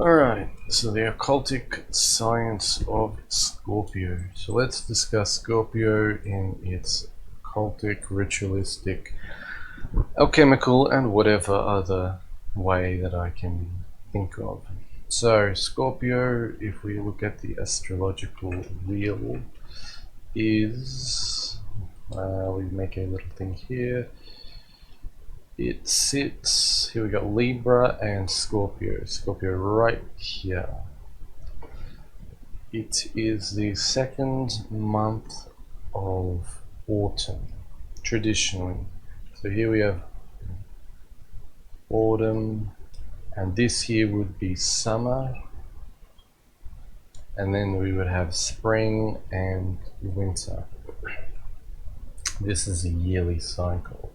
Alright, so the occultic science of Scorpio. So let's discuss Scorpio in its occultic, ritualistic, alchemical, and whatever other way that I can think of. So, Scorpio, if we look at the astrological wheel, is. We make a little thing here. It sits, here we got Libra and Scorpio. Scorpio right here. It is the second month of autumn, traditionally. So here we have autumn, and this here would be summer, and then we would have spring and winter. This is a yearly cycle,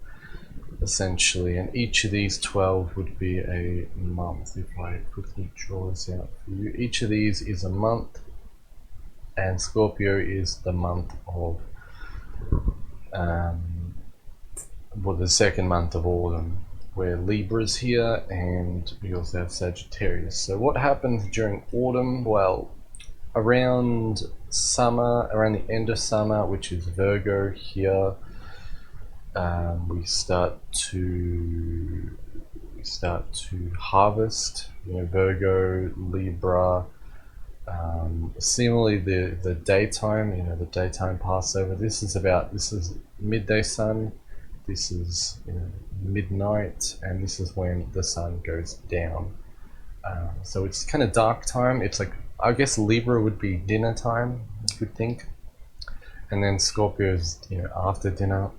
essentially, and each of these 12 would be a month. If I quickly draw this out for you, each of these is a month, and Scorpio is the month of the second month of autumn, where Libra's here, and we also have Sagittarius. So what happens during autumn? Well, around summer, around the end of summer, which is Virgo here, we start to harvest. Virgo, Libra. Similarly, the daytime, the daytime Passover. This is midday sun. This is midnight, and this is when the sun goes down. So it's kind of dark time. It's like, I guess Libra would be dinner time, you could think, and then Scorpio's after dinner.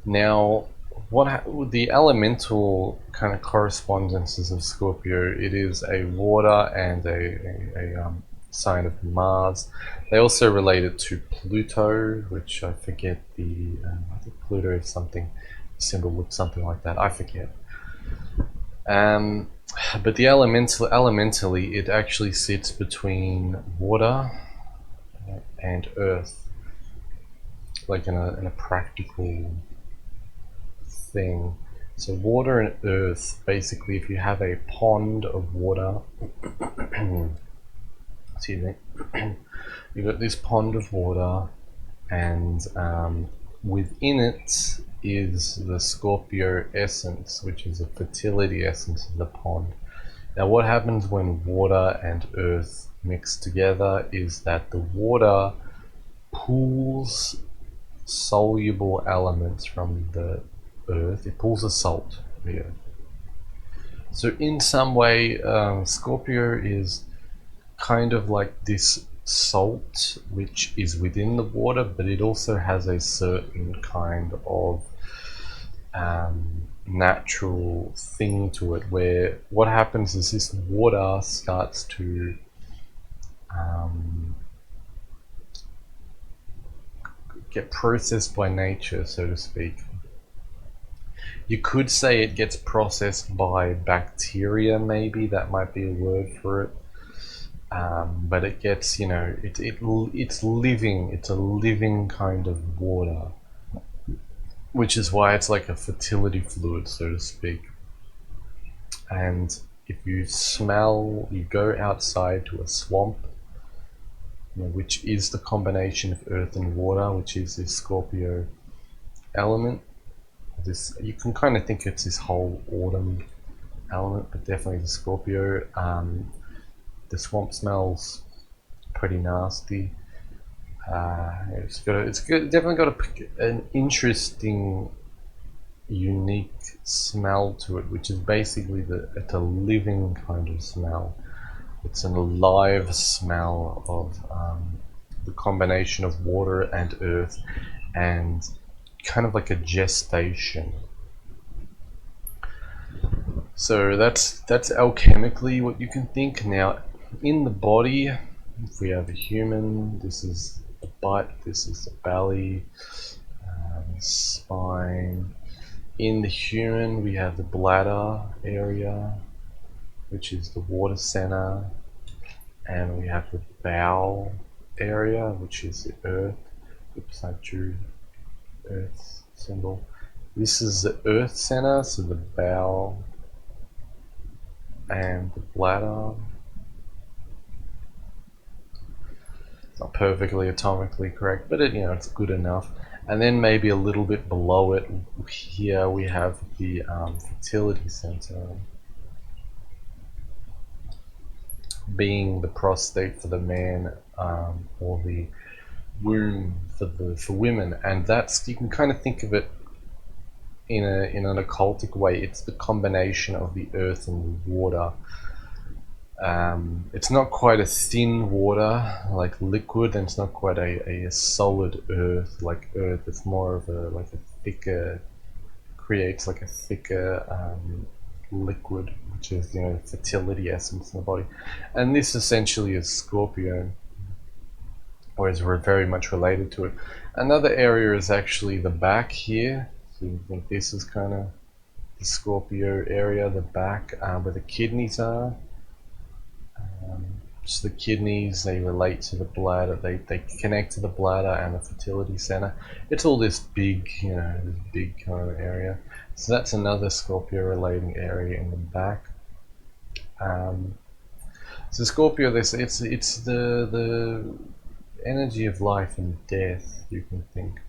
Now, the elemental kind of correspondences of Scorpio, it is a water and a sign of Mars. They also relate it to Pluto, which I forget I think Pluto is something, symbol looks something like that, I forget. But the elementally, it actually sits between water and earth, like in a practical thing. So water and earth, basically, if you have a pond of water, excuse me, you've got this pond of water, and within it is the Scorpio essence, which is a fertility essence of the pond. Now, what happens when water and earth mix together is that the water pulls soluble elements from the earth. It pulls a salt from the earth. So in some way, Scorpio is kind of like this salt which is within the water, but it also has a certain kind of natural thing to it, where what happens is this water starts to get processed by nature, so to speak. You could say it gets processed by bacteria, maybe that might be a word for it. But it gets, it's living. It's a living kind of water, which is why it's like a fertility fluid, so to speak. And if you go outside to a swamp, which is the combination of earth and water, which is this Scorpio element. You can kind of think it's this whole autumn element, but definitely the Scorpio. The swamp smells pretty nasty. It's definitely got an interesting, unique smell to it, which is basically it's a living kind of smell. It's an alive smell of the combination of water and earth, and kind of like a gestation. So that's alchemically what you can think. Now, in the body, if we have a human, this is the butt, this is the belly, spine. In the human, we have the bladder area, which is the water center, and we have the bowel area, which is the earth. Oops, I drew earth symbol. This is the earth center, so the bowel and the bladder. It's not perfectly atomically correct, but it, it's good enough. And then maybe a little bit below it, here we have the fertility center, being the prostate for the man, or the womb for women. And that's, you can kind of think of it in an occultic way. It's the combination of the earth and the water. It's not quite a thin water like liquid, and it's not quite a solid earth like earth. It's more of a thicker, creates like a thicker liquid, which is fertility essence in the body. And this essentially is Scorpio, or is very much related to it. Another area is actually the back here. So you think this is kind of the Scorpio area, the back, where the kidneys are. So the kidneys, they relate to the bladder, they connect to the bladder and the fertility center. It's all this big, this big kind of area. So that's another Scorpio relating area in the back. So Scorpio, it's the energy of life and death, you can think.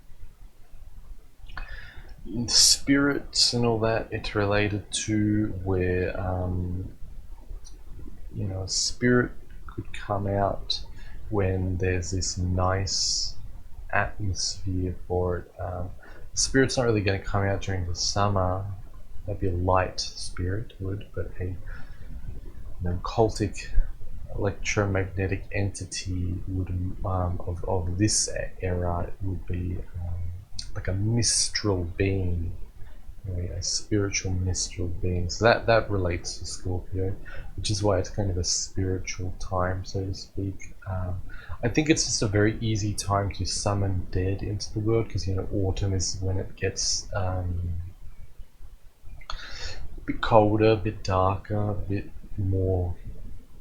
Spirits and all that, it's related to where a spirit could come out when there's this nice atmosphere for it. Spirit's not really going to come out during the summer. That'd be a light spirit would, but a cultic electromagnetic entity would of this era would be like a mistral being, a spiritual mistral being. So that relates to Scorpio, which is why it's kind of a spiritual time, so to speak. I think it's just a very easy time to summon dead into the world, because autumn is when it gets a bit colder, a bit darker, a bit more.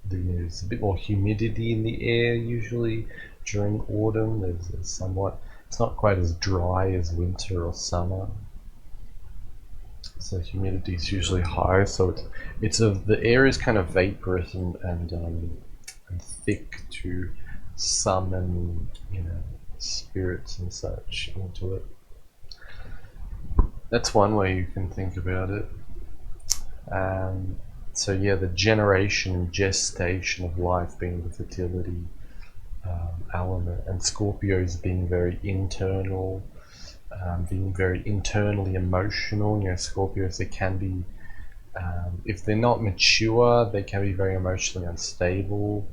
There's a bit more humidity in the air usually during autumn. There's somewhat. It's not quite as dry as winter or summer. So humidity is usually high, so the air is kind of vaporous and thick to summon spirits and such into it. That's one way you can think about it. So yeah, the generation and gestation of life being the fertility element, and Scorpios being very internal. Being very internally emotional. Scorpios, they can be, if they're not mature, they can be very emotionally unstable,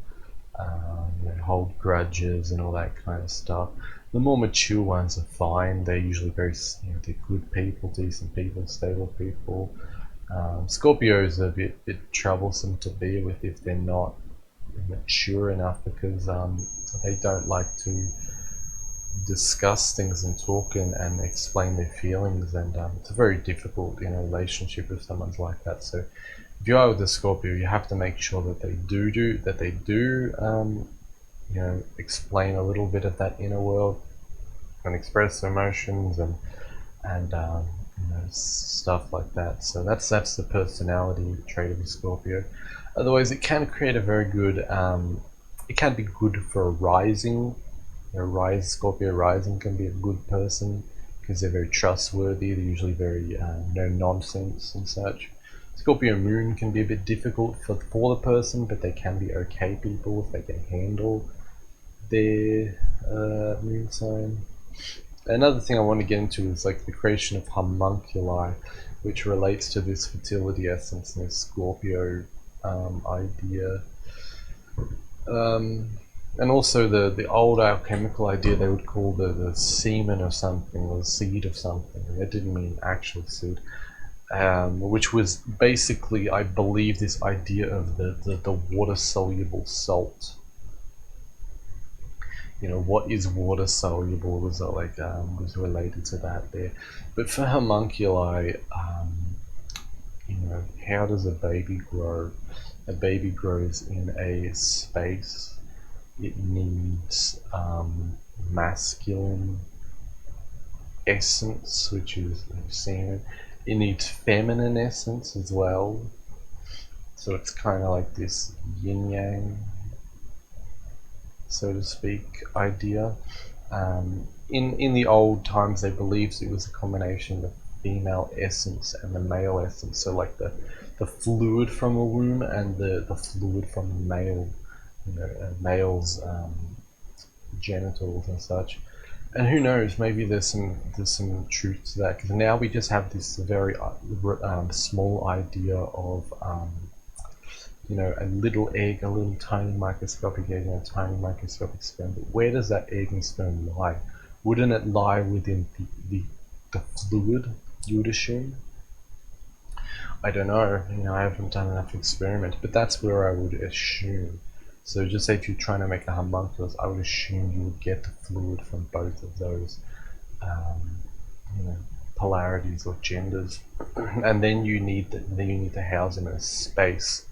hold grudges and all that kind of stuff. The more mature ones are fine. They're usually very, they're good people, decent people, stable people. Scorpios are a bit troublesome to be with if they're not mature enough, because they don't like to discuss things and talk and explain their feelings, and it's a very difficult relationship with someone like that. So if you are with a Scorpio, you have to make sure that they do explain a little bit of that inner world and express emotions and stuff like that. So that's the personality trait of a Scorpio. Otherwise, it can create a very good. It can be good for a rising. Scorpio rising can be a good person because they're very trustworthy. They're usually very no nonsense and such. Scorpio moon can be a bit difficult for the person, but they can be okay people if they can handle their moon sign. Another thing I want to get into is like the creation of homunculi, which relates to this fertility essence and this Scorpio idea. And also the old alchemical idea, they would call the semen of something, or the seed of something. That didn't mean actual seed. Which was basically, I believe, this idea of the water-soluble salt. What is water-soluble was was related to that there. But for homunculi, how does a baby grow? A baby grows in a space. It needs masculine essence, which is semen. It needs feminine essence as well. So it's kind of like this yin yang, so to speak, idea. In the old times, they believed it was a combination of the female essence and the male essence. So like the fluid from a womb and the fluid from the male, male's genitals and such. And who knows? Maybe there's some truth to that, because now we just have this very small idea of a little egg, a little tiny microscopic egg, and a tiny microscopic sperm. But where does that egg and sperm lie? Wouldn't it lie within the fluid, you would assume? I don't know. I haven't done enough experiments, but that's where I would assume. So just say if you're trying to make a homunculus, I would assume you would get the fluid from both of those um, polarities or genders, and then you need to house them in a space.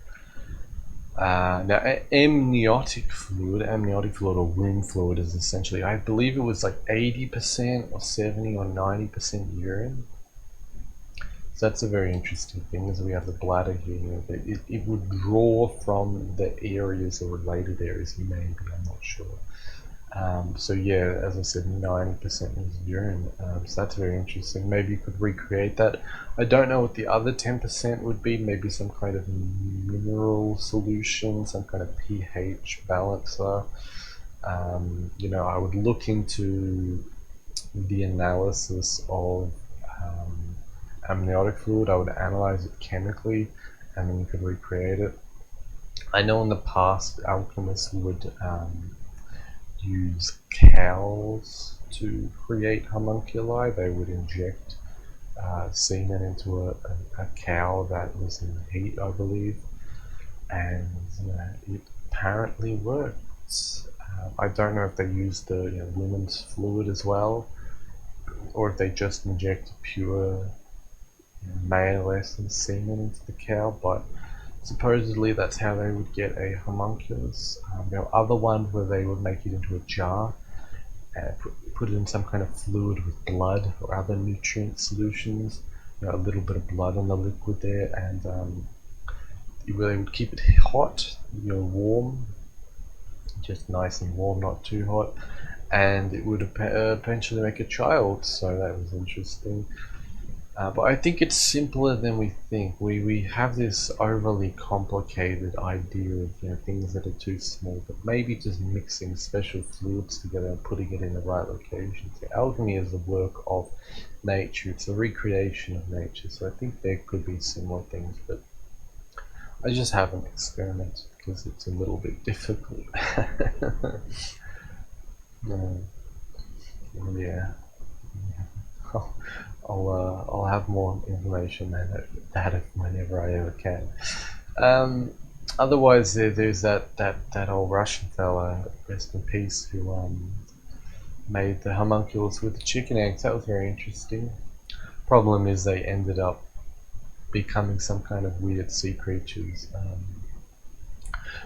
Now, amniotic fluid or womb fluid is essentially, I believe it was like 80% or 70 or 90% urine. So that's a very interesting thing, as we have the bladder here. It would draw from the areas or related areas, maybe, I'm not sure. So yeah, as I said, 90% is urine. So that's very interesting. Maybe you could recreate that. I don't know what the other 10% would be. Maybe some kind of mineral solution, some kind of pH balancer. I would look into the analysis of amniotic fluid. I would analyze it chemically, and then you could recreate it. I know in the past alchemists would use cows to create homunculi. They would inject semen into a cow that was in heat, I believe, and it apparently worked. I don't know if they used the women's fluid as well, or if they just inject pure male essence semen into the cow, but supposedly that's how they would get a homunculus. There are other ones where they would make it into a jar and put it in some kind of fluid with blood or other nutrient solutions, a little bit of blood in the liquid there, and they would keep it hot, warm, just nice and warm, not too hot, and it would eventually make a child. So that was interesting. But I think it's simpler than we think. We have this overly complicated idea of things that are too small, but maybe just mixing special fluids together and putting it in the right location. So alchemy is the work of nature. It's a recreation of nature. So I think there could be similar things, but I just haven't experimented because it's a little bit difficult. Yeah. I'll have more information than that whenever I ever can. Otherwise, there's that old Russian fella, rest in peace, who made the homunculus with the chicken eggs. That was very interesting. Problem is, they ended up becoming some kind of weird sea creatures,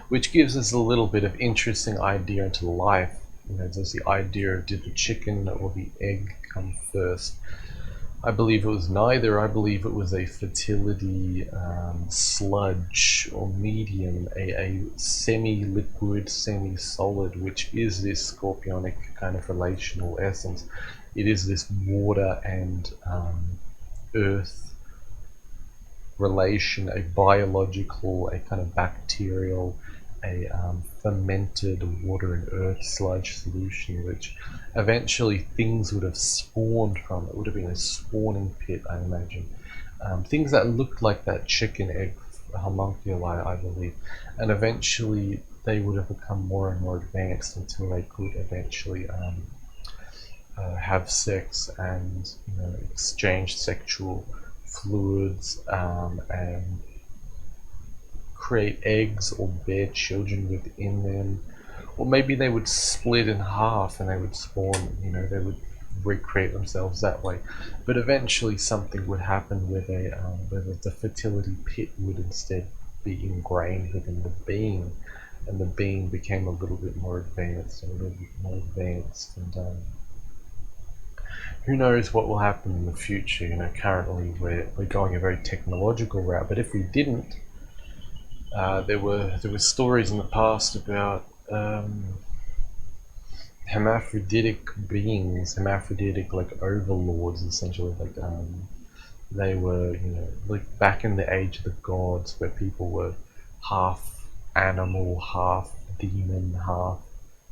which gives us a little bit of interesting idea into life. There's the idea of, did the chicken or the egg come first? I believe it was neither. I believe it was a fertility sludge or medium, a semi-liquid, semi-solid, which is this scorpionic kind of relational essence. It is this water and earth relation, a biological, a kind of bacterial, a fermented water and earth sludge solution, which eventually things would have spawned from. It would have been a spawning pit, I imagine. Things that looked like that chicken egg homunculi, I believe, and eventually they would have become more and more advanced until they could eventually have sex and exchange sexual fluids and create eggs or bear children within them, or maybe they would split in half and they would spawn. They would recreate themselves that way. But eventually, something would happen where the fertility pit would instead be ingrained within the being, and the being became a little bit more advanced and who knows what will happen in the future. Currently we're going a very technological route, but if we didn't, There were stories in the past about hermaphroditic beings, hermaphroditic like overlords, essentially. Like they were, like back in the age of the gods, where people were half animal, half demon, half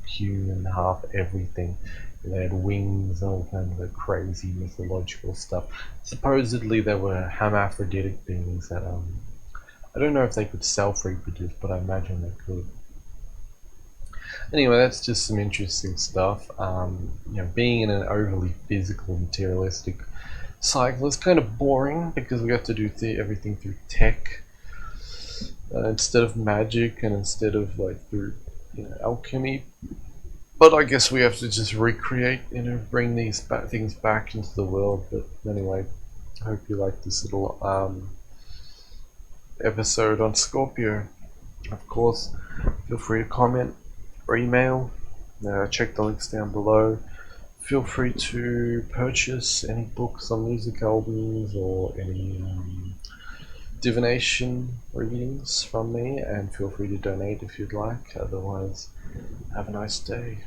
human, half everything. They had wings, all kinds of crazy mythological stuff. Supposedly, there were hermaphroditic beings that I don't know if they could self-reproduce, but I imagine they could. Anyway, that's just some interesting stuff. Being in an overly physical, materialistic cycle is kind of boring because we have to do everything through tech instead of magic and instead of like through alchemy. But I guess we have to just recreate, bring these things back into the world. But anyway, I hope you like this little episode on Scorpio. Of course, feel free to comment or email. Check the links down below. Feel free to purchase any books or music albums or any divination readings from me, and feel free to donate if you'd like. Otherwise, have a nice day.